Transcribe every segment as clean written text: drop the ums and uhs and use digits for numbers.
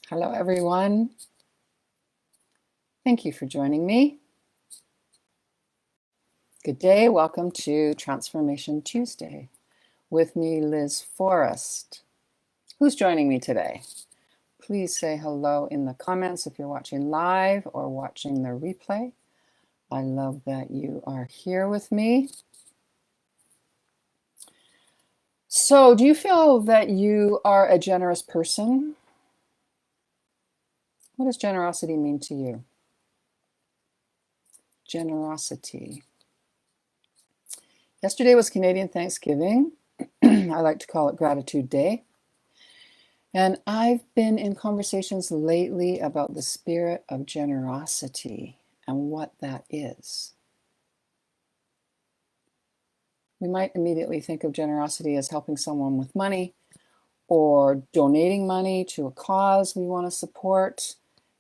Hello, everyone. Thank you for joining me. Good day. Welcome to Transformation Tuesday with me, Liz Forrest. Who's joining me today? Please say hello in the comments if you're watching live or watching the replay. I love that you are here with me. So, do you feel that you are a generous person? What does generosity mean to you? Generosity. Yesterday was Canadian Thanksgiving. I like to call it Gratitude Day. And I've been in conversations lately about the spirit of generosity and what that is. We might immediately think of generosity as helping someone with money or donating money to a cause we want to support.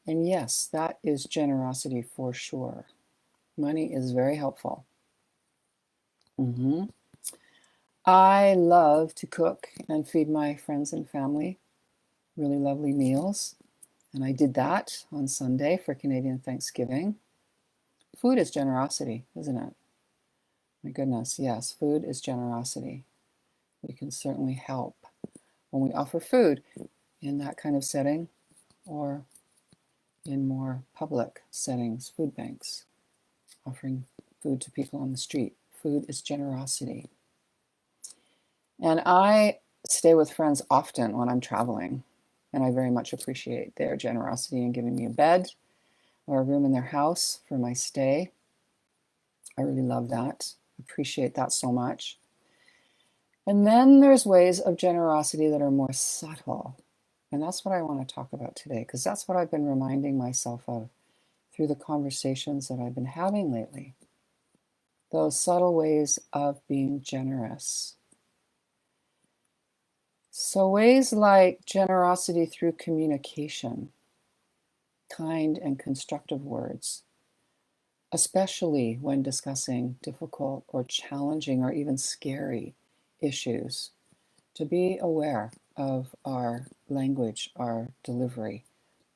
And yes, that is generosity for sure. Money is very helpful. I love to cook and feed my friends and family really lovely meals. And I did that on Sunday for Canadian Thanksgiving. Food is generosity, isn't it? My goodness, yes, food is generosity. We can certainly help when we offer food in that kind of setting or in more public settings, food banks, offering food to people on the street. Food is generosity. And I stay with friends often when I'm traveling, and I very much appreciate their generosity in giving me a bed or a room in their house for my stay. I really love that. Appreciate that so much. And then there's ways of generosity that are more subtle. And that's what I want to talk about today, because that's what I've been reminding myself of through the conversations that I've been having lately. Those subtle ways of being generous. So ways like generosity through communication, kind and constructive words, especially when discussing difficult or challenging or even scary issues, to be aware of our language, our delivery,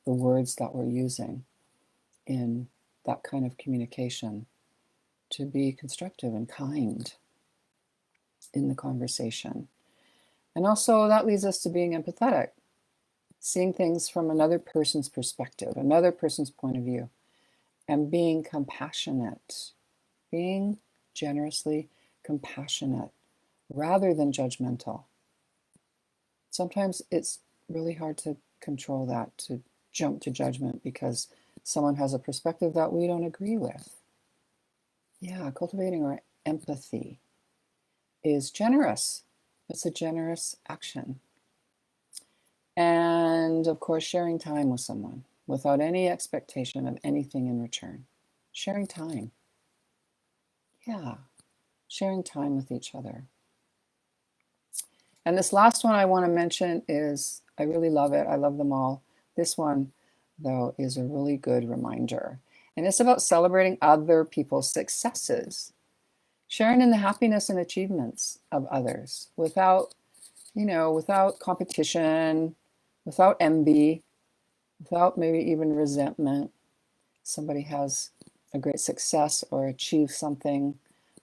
the words that we're using in that kind of communication, to be constructive and kind in the conversation. And also that leads us to being empathetic, seeing things from another person's perspective, another person's point of view, and being compassionate, being generously compassionate rather than judgmental. Sometimes it's really hard to control that, to jump to judgment because someone has a perspective that we don't agree with. Yeah, cultivating our empathy is generous. It's a generous action. And of course, sharing time with someone without any expectation of anything in return. Sharing time. Yeah, sharing time with each other. And this last one I want to mention is, I really love it. I love them all. This one, though, is a really good reminder. And it's about celebrating other people's successes, sharing in the happiness and achievements of others without, without competition, without envy, without maybe even resentment. Somebody has a great success or achieves something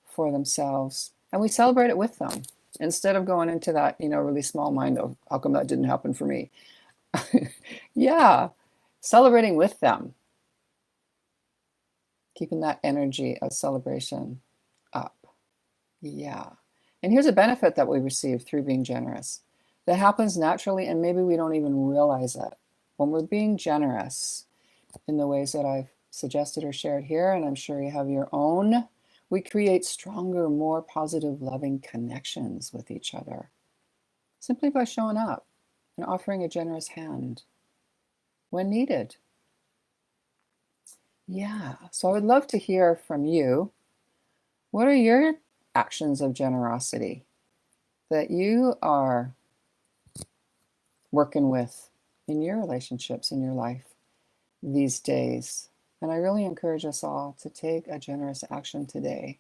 for themselves, and we celebrate it with them instead of going into that, really small mind of how come that didn't happen for me. Yeah, celebrating with them, keeping that energy of celebration up. Yeah. And here's a benefit that we receive through being generous that happens naturally, and maybe we don't even realize it. When we're being generous in the ways that I've suggested or shared here, and I'm sure you have your own, we create stronger, more positive, loving connections with each other simply by showing up and offering a generous hand when needed. Yeah, so I would love to hear from you. What are your actions of generosity that you are working with in your relationships, in your life these days? And I really encourage us all to take a generous action today.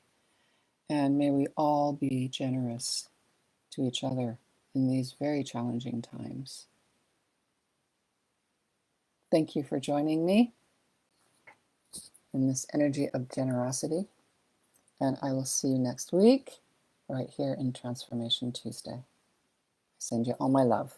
And may we all be generous to each other in these very challenging times. Thank you for joining me in this energy of generosity. And I will see you next week, right here in Transformation Tuesday. I send you all my love.